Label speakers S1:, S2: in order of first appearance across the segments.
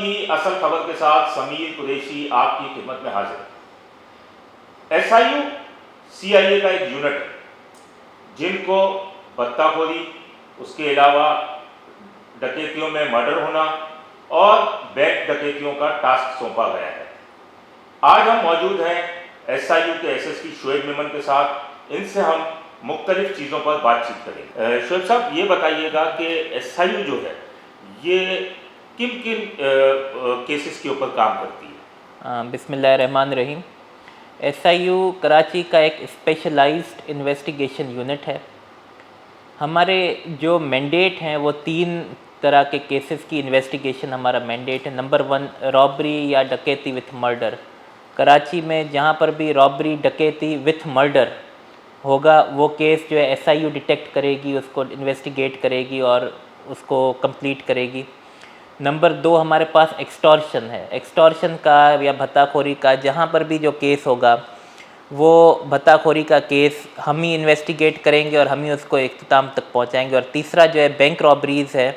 S1: की असल खबर के साथ समीर कुरैशी आपकी खिदमत में हाजिर। एसआईयू सीआईए का एक यूनिट है जिनको बत्ताखोरी, उसके अलावा डकैतियों में मर्डर होना और बैंक डकैतियों का टास्क सौंपा गया है। आज हम मौजूद हैं एसआईयू के एसएसपी शोएब मेमन के साथ। इनसे हम मुख्तलिफ चीज़ों पर बातचीत करेंगे। शोएब साहब, ये बताइएगा कि एसआईयू जो है ये किन किन केसेस के ऊपर काम करती है?
S2: बिस्मिल्लाहिर्रहमानिर्रहीम। एसआईयू कराची का एक स्पेशलाइज्ड इन्वेस्टिगेशन यूनिट है। हमारे जो मैंडेट हैं वो 3 तरह के केसेस की इन्वेस्टिगेशन हमारा मैंडेट है। नंबर 1, रॉबरी या डकैती विथ मर्डर। कराची में जहाँ पर भी रॉबरी डकैती विथ मर्डर होगा वो केस जो है एसआईयू डिटेक्ट करेगी, उसको इन्वेस्टिगेट करेगी और उसको कंप्लीट करेगी। नंबर 2 हमारे पास एक्सटॉर्शन है। एक्सटॉर्शन का या भत्ताखोरी का जहाँ पर भी जो केस होगा वो भत्ताखोरी का केस हम ही इन्वेस्टिगेट करेंगे और हम ही उसको इख्तिताम तक पहुँचाएँगे। और तीसरा जो है बैंक रॉबरीज़ है।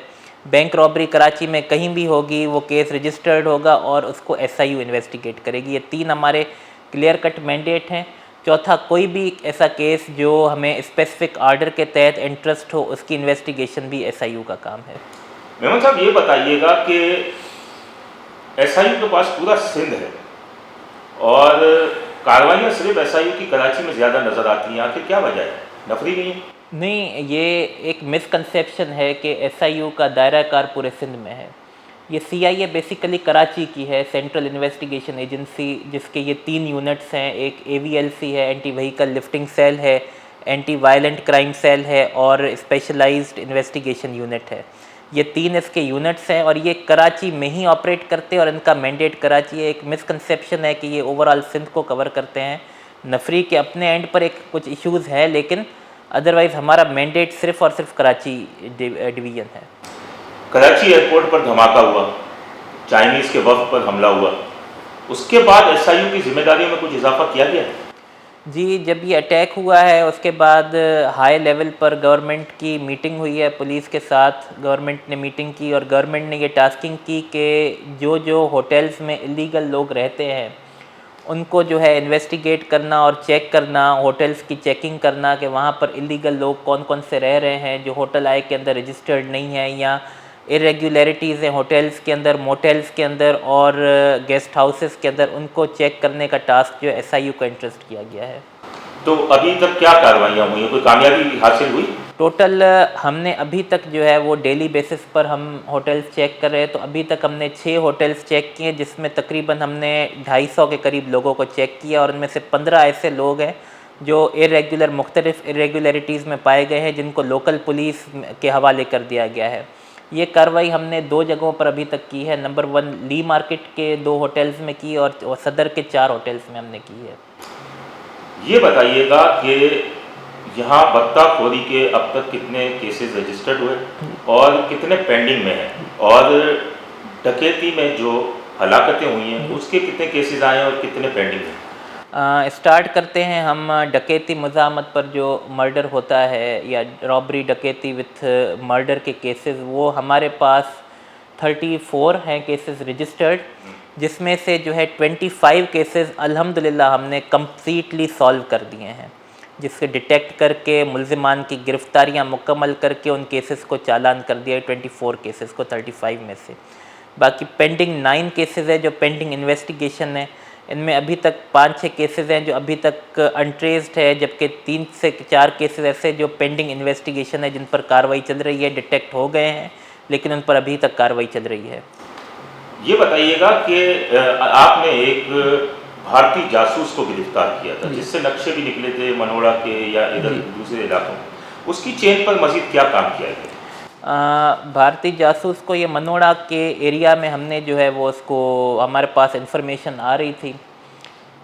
S2: बैंक रॉबरी कराची में कहीं भी होगी वो केस रजिस्टर्ड होगा और उसको एसआईयू इन्वेस्टिगेट करेगी। ये 3 हमारे क्लियर कट मैंडेट हैं। चौथा, कोई भी ऐसा केस जो हमें स्पेसिफिक आर्डर के तहत इंटरेस्ट हो उसकी इन्वेस्टिगेशन भी एसआईयू का काम है।
S1: मेमन साहब, ये बताइएगा कि एसआईयू के पास पूरा सिंध है और कार्रवाइयाँ सिर्फ एसआईयू की कराची में ज़्यादा नज़र आती हैं। आखिर क्या वजह है? नफरी नहीं है?
S2: नहीं, ये एक मिसकंसेप्शन है कि एसआईयू का दायरा कार पूरे सिंध में है। ये सीआईए बेसिकली कराची की है, सेंट्रल इन्वेस्टिगेशन एजेंसी, जिसके ये 3 यूनिट्स हैं। एक एवीएलसी है, एंटी व्हीकल लिफ्टिंग सेल है, एंटी वायलेंट क्राइम सेल है और स्पेशलाइज्ड इन्वेस्टिगेशन यूनिट है। ये 3 इसके यूनिट्स हैं और ये कराची में ही ऑपरेट करते हैं और इनका मैंडेट कराची है। एक मिसकंसेप्शन है कि ये ओवरऑल सिंध को कवर करते हैं। नफरी के अपने एंड पर एक कुछ इश्यूज़ है, लेकिन अदरवाइज़ हमारा मैंडेट सिर्फ़ और सिर्फ कराची डिवीज़न है।
S1: कराची एयरपोर्ट पर धमाका हुआ, चाइनीज़ के वफ़द पर हमला हुआ, उसके बाद एसआईयू की जिम्मेदारियों में कुछ इजाफा किया गया?
S2: जी, जब ये अटैक हुआ है उसके बाद हाई लेवल पर गवर्नमेंट की मीटिंग हुई है, पुलिस के साथ गवर्नमेंट ने मीटिंग की और गवर्नमेंट ने ये टास्किंग की कि जो होटल्स में इलीगल लोग रहते हैं उनको जो है इन्वेस्टिगेट करना और चेक करना, होटल्स की चेकिंग करना कि वहाँ पर इलीगल लोग कौन कौन से रह रहे हैं जो होटल आई के अंदर रजिस्टर्ड नहीं है या इरेगुलरिटीज़ हैं होटल्स के अंदर, मोटेल्स के अंदर और गेस्ट हाउसेस के अंदर, उनको चेक करने का टास्क जो एसआईयू का इंटरेस्ट किया गया है।
S1: तो अभी तक क्या कार्रवाइयाँ हुई हैं? कोई कामयाबी हासिल हुई?
S2: टोटल हमने अभी तक जो है वो डेली बेसिस पर हम होटल्स चेक कर रहे हैं। तो अभी तक हमने 6 होटल्स चेक किए जिसमें तकरीबन हमने 250 के करीब लोगों को चेक किया और उनमें से 15 ऐसे लोग हैं जो मुख्तलिफ इरेगुलरिटीज़ में पाए गए हैं जिनको लोकल पुलिस के हवाले कर दिया गया है। ये कार्रवाई हमने 2 जगहों पर अभी तक की है। नंबर 1 ली मार्केट के 2 होटल्स में की और सदर के 4 होटल्स में हमने की है।
S1: ये बताइएगा कि यहाँ बत्ताखोरी के अब तक कितने केसेस रजिस्टर्ड हुए और कितने पेंडिंग में हैं, और डकैती में जो हलाकतें हुई हैं उसके कितने केसेस आए हैं और कितने पेंडिंग हैं?
S2: स्टार्ट करते हैं हम डकैती मुज़ाहमत पर जो मर्डर होता है या रॉबरी डकैती विथ मर्डर के केसेस, वो हमारे पास 34 हैं केसेस रजिस्टर्ड, जिसमें से जो है 25 केसेस अल्हम्दुलिल्लाह हमने कम्प्लीटली सॉल्व कर दिए हैं, जिससे डिटेक्ट करके मुल्ज़िमान की गिरफ्तारियां मुकम्मल करके उन केसेस को चालान कर दिया है 24 केसेस को 35 में से। बाकी पेंडिंग 9 केसेस है जो पेंडिंग इन्वेस्टिगेशन है। इनमें अभी तक 5-6 केसेस हैं जो अभी तक अनट्रेस्ड है, जबकि 3 से 4 केसेस ऐसे जो पेंडिंग इन्वेस्टिगेशन है जिन पर कार्रवाई चल रही है, डिटेक्ट हो गए हैं लेकिन उन पर अभी तक कार्रवाई चल रही है।
S1: ये बताइएगा कि आपने एक भारतीय जासूस को गिरफ्तार किया था जिससे नक्शे भी निकले थे मनोड़ा के या इधर दूसरे इलाकों में, उसकी चेन पर मजीद क्या काम किया गया?
S2: भारतीय जासूस को ये मनोड़ा के एरिया में हमने जो है वो उसको, हमारे पास इंफॉर्मेशन आ रही थी,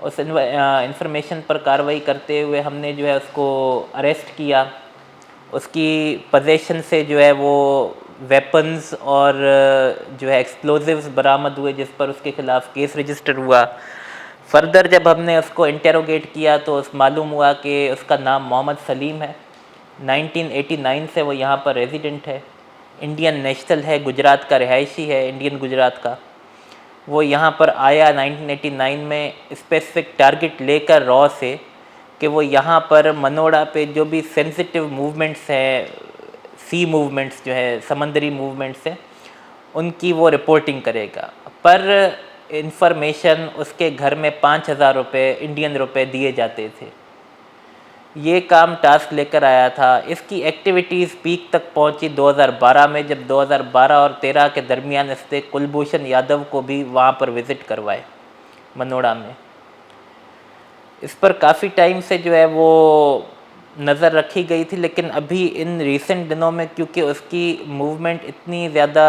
S2: उस इंफॉर्मेशन पर कार्रवाई करते हुए हमने जो है उसको अरेस्ट किया। उसकी पोजेशन से जो है वो वेपन्स और जो है एक्सप्लोजिव्स बरामद हुए जिस पर उसके ख़िलाफ़ केस रजिस्टर हुआ। फर्दर जब हमने उसको इंटेरोगेट किया तो मालूम हुआ कि उसका नाम मोहम्मद सलीम है, 1989 से वो यहाँ पर रेजिडेंट है, इंडियन नेशनल है, गुजरात का रिहायशी है, इंडियन गुजरात का। वो यहाँ पर आया 1989 में स्पेसिफिक टारगेट लेकर रॉ से कि वो यहाँ पर मनोड़ा पे जो भी सेंसिटिव मूवमेंट्स हैं, सी मूवमेंट्स जो है समंदरी मूवमेंट्स हैं, उनकी वो रिपोर्टिंग करेगा। पर इंफॉर्मेशन उसके घर में 5,000 रुपये इंडियन रुपये दिए जाते थे। ये काम टास्क लेकर आया था। इसकी एक्टिविटीज़ पीक तक पहुंची 2012 में, जब 2012 और 13 के दरमियान इसने कुलभूषण यादव को भी वहाँ पर विज़िट करवाए मनोड़ा में। इस पर काफ़ी टाइम से जो है वो नज़र रखी गई थी, लेकिन अभी इन रिसेंट दिनों में क्योंकि उसकी मूवमेंट इतनी ज़्यादा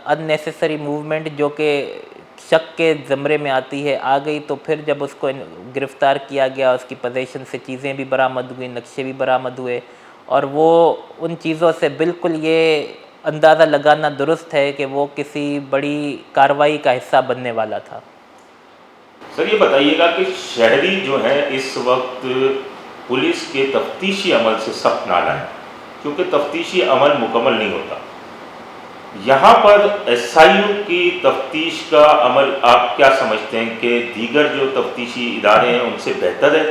S2: अननेसेसरी मूवमेंट जो कि शक के ज़मरे में आती है आ गई, तो फिर जब उसको गिरफ़्तार किया गया, उसकी पोजीशन से चीज़ें भी बरामद हुई, नक्शे भी बरामद हुए, और वो उन चीज़ों से बिल्कुल ये अंदाज़ा लगाना दुरुस्त है कि वो किसी बड़ी कार्रवाई का हिस्सा बनने वाला था।
S1: सर ये बताइएगा कि शहरी जो है इस वक्त पुलिस के तफ्तीशी अमल से सख्त नाराज़ है, क्योंकि तफ्तीशी अमल मुकम्मल नहीं होता। यहाँ पर एसआईयू की तफ्तीश का अमल आप क्या समझते हैं कि दीगर जो तफ्तीशी इदारे हैं उनसे बेहतर है,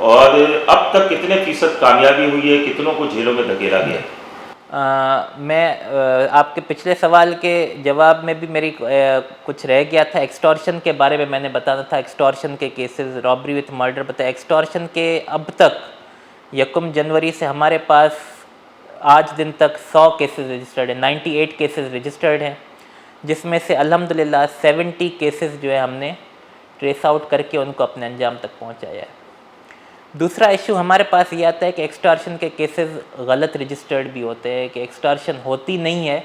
S1: और अब तक कितने फ़ीसद कामयाबी हुई है, कितनों को जेलों में धकेला गया?
S2: मैं आपके पिछले सवाल के जवाब में भी मेरी कुछ रह गया था। एक्सटॉर्शन के बारे में मैंने बताना था, एक्सटॉर्शन के केसेस, रॉबरी विथ मर्डर बताया। एक्सटॉर्शन के अब तक 1 जनवरी से हमारे पास आज दिन तक 100 केसेस रजिस्टर्ड हैं, 98 केसेस रजिस्टर्ड हैं, जिसमें से अल्हम्दुलिल्लाह 70 केसेस जो है हमने ट्रेस आउट करके उनको अपने अंजाम तक पहुंचाया है। दूसरा इशू हमारे पास ये आता है कि एक्सटॉर्शन के केसेस गलत रजिस्टर्ड भी होते हैं, कि एक्सटॉर्शन होती नहीं है,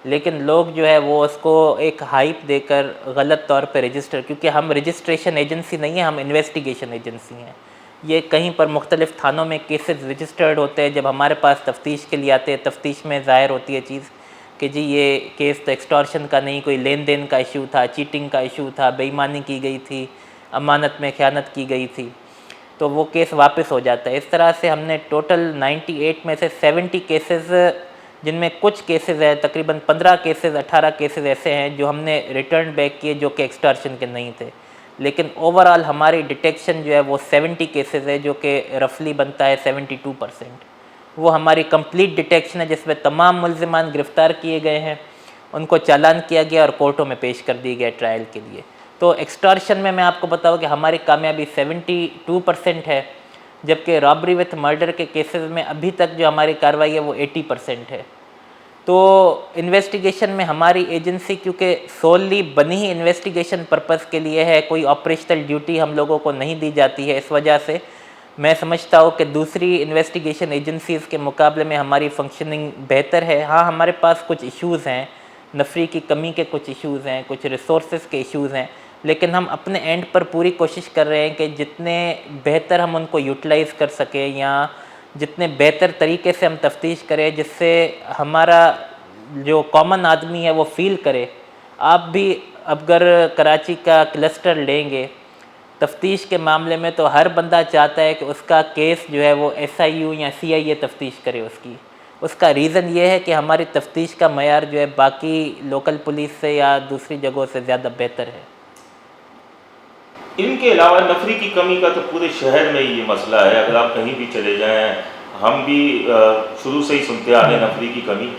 S2: लेकिन लोग जो है वो उसको एक हाइप देकर गलत तौर पे रजिस्टर, क्योंकि हम रजिस्ट्रेशन एजेंसी नहीं है, हम इन्वेस्टिगेशन एजेंसी हैं। ये कहीं पर मुख्तलिफ़ थानों में केसेस रजिस्टर्ड होते हैं, जब हमारे पास तफ्तीश के लिए आते हैं, तफ्तीश में ज़ाहिर होती है चीज़ कि जी ये केस तो एक्सटॉर्शन का नहीं, कोई लेन देन का इशू था, चीटिंग का इशू था, बेईमानी की गई थी, अमानत में ख़यानत की गई थी, तो वो केस वापस हो जाता है। इस तरह से हमने टोटल 98 में से 70 केसेस, जिनमें कुछ केसेस है तकरीबन 15 केसेस 18 केसेस ऐसे हैं जो हमने रिटर्न बैक किए जो कि एक्सटॉर्शन के नहीं थे, लेकिन ओवरऑल हमारी डिटेक्शन जो है वो 70 केसेस है, जो कि रफली बनता है 72%। वो हमारी कंप्लीट डिटेक्शन है, जिसमें तमाम मुल्ज़िमान गिरफ़्तार किए गए हैं, उनको चालान किया गया और कोर्टों में पेश कर दिए गए ट्रायल के लिए। तो एक्सटॉर्शन में मैं आपको बताऊँ कि हमारी कामयाबी 72% है, जबकि रॉबरी विथ मर्डर के केसेस में अभी तक जो हमारी कार्रवाई है वो 80% है। तो इन्वेस्टिगेशन में हमारी एजेंसी क्योंकि सोलली बनी ही इन्वेस्टिगेशन पर्पस के लिए है, कोई ऑपरेशनल ड्यूटी हम लोगों को नहीं दी जाती है, इस वजह से मैं समझता हूँ कि दूसरी इन्वेस्टिगेशन एजेंसीज़ के मुकाबले में हमारी फंक्शनिंग बेहतर है। हाँ, हमारे पास कुछ इश्यूज़ हैं, नफरी की कमी के कुछ इश्यूज़ हैं, कुछ रिसोर्सेज के इश्यूज़ हैं, लेकिन हम अपने एंड पर पूरी कोशिश कर रहे हैं कि जितने बेहतर हम उनको यूटिलाइज़ कर सकें या जितने बेहतर तरीके से हम तफ्तीश करें, जिससे हमारा जो कॉमन आदमी है वो फ़ील करे। आप भी अगर कराची का क्लस्टर लेंगे तफ्तीश के मामले में, तो हर बंदा चाहता है कि उसका केस जो है वो SIU या CIA तफ्तीश करे उसका रीज़न ये है कि हमारी तफ्तीश का मयार जो है बाकी लोकल पुलिस से या दूसरी जगहों से ज़्यादा बेहतर है।
S1: इनके अलावा नफरी की कमी का तो पूरे शहर में ये मसला है, अगर आप कहीं भी चले जाएं, हम भी शुरू से ही सुनते आ रहे हैं नफरी की कमी।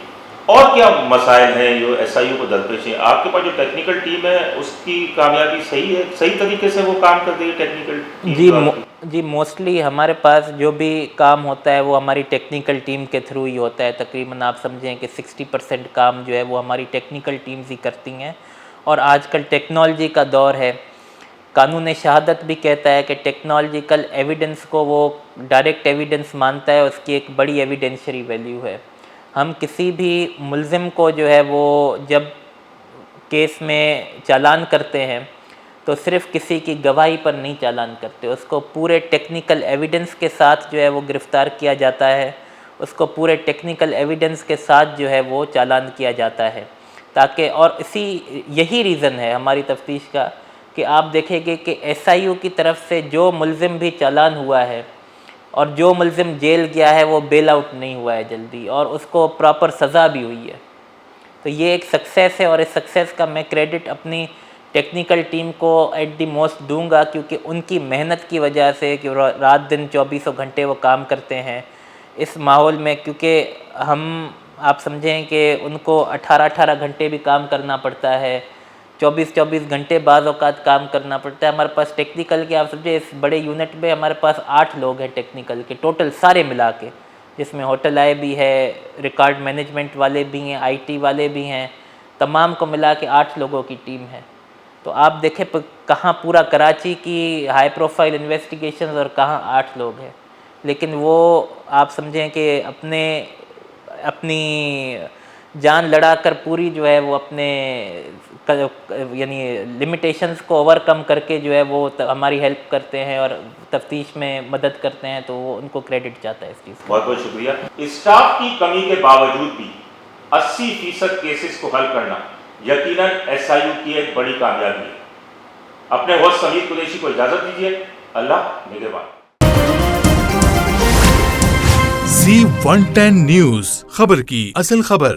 S1: और क्या मसाइल हैं जो SIU को दरपेश हैं? आपके पास जो टेक्निकल टीम है उसकी कामयाबी सही है, सही तरीके से वो काम कर रही है टेक्निकल टीम?
S2: जी मोस्टली हमारे पास जो भी काम होता है वो हमारी टेक्निकल टीम के थ्रू ही होता है। तकरीबन आप समझें कि 60% काम जो है वो हमारी टेक्निकल टीम्स ही करती हैं। और आजकल टेक्नोलॉजी का दौर है, कानून शहादत भी कहता है कि टेक्नोलॉजिकल एविडेंस को वो डायरेक्ट एविडेंस मानता है, उसकी एक बड़ी एविडेंशरी वैल्यू है। हम किसी भी मुल्ज़िम को जो है वो जब केस में चालान करते हैं तो सिर्फ़ किसी की गवाही पर नहीं चालान करते, उसको पूरे टेक्निकल एविडेंस के साथ जो है वो गिरफ़्तार किया जाता है, उसको पूरे टेक्निकल एविडेंस के साथ जो है वो चालान किया जाता है, ताकि और यही रीज़न है हमारी तफ्तीश का कि आप देखेंगे कि SIU की तरफ से जो मुल्ज़िम भी चालान हुआ है और जो मुल्ज़िम जेल गया है वो बेल आउट नहीं हुआ है जल्दी, और उसको प्रॉपर सज़ा भी हुई है। तो ये एक सक्सेस है, और इस सक्सेस का मैं क्रेडिट अपनी टेक्निकल टीम को एट द मोस्ट दूंगा, क्योंकि उनकी मेहनत की वजह से कि रात दिन 24 घंटे वो काम करते हैं इस माहौल में, क्योंकि हम आप समझें कि उनको 18-18 घंटे भी काम करना पड़ता है, 24-24 घंटे बाद औकात काम करना पड़ता है। हमारे पास टेक्निकल के आप समझे इस बड़े यूनिट में हमारे पास 8 लोग हैं टेक्निकल के टोटल सारे मिला के, जिसमें होटल आए भी है, रिकॉर्ड मैनेजमेंट वाले भी हैं, आईटी वाले भी हैं, तमाम को मिला के 8 लोगों की टीम है। तो आप देखें कहाँ पूरा कराची की हाई प्रोफाइल इन्वेस्टिगेशंस और कहाँ 8 लोग हैं, लेकिन वो आप समझें कि अपनी जान लड़ाकर पूरी जो है वो अपने यानी लिमिटेशंस को ओवरकम करके जो है वो हमारी हेल्प करते हैं और तफ्तीश में मदद करते हैं, तो वो उनको क्रेडिट जाता है इस चीज़ का।
S1: बहुत बहुत शुक्रिया। स्टाफ की कमी के बावजूद भी 80% केसेस को हल करना यकीनन SIU की एक बड़ी कामयाबी है। अपने होस्ट समीर कुरैशी को इजाजत दीजिए। अल्लाह निगहबान।
S3: Z110 न्यूज़, खबर की असल खबर।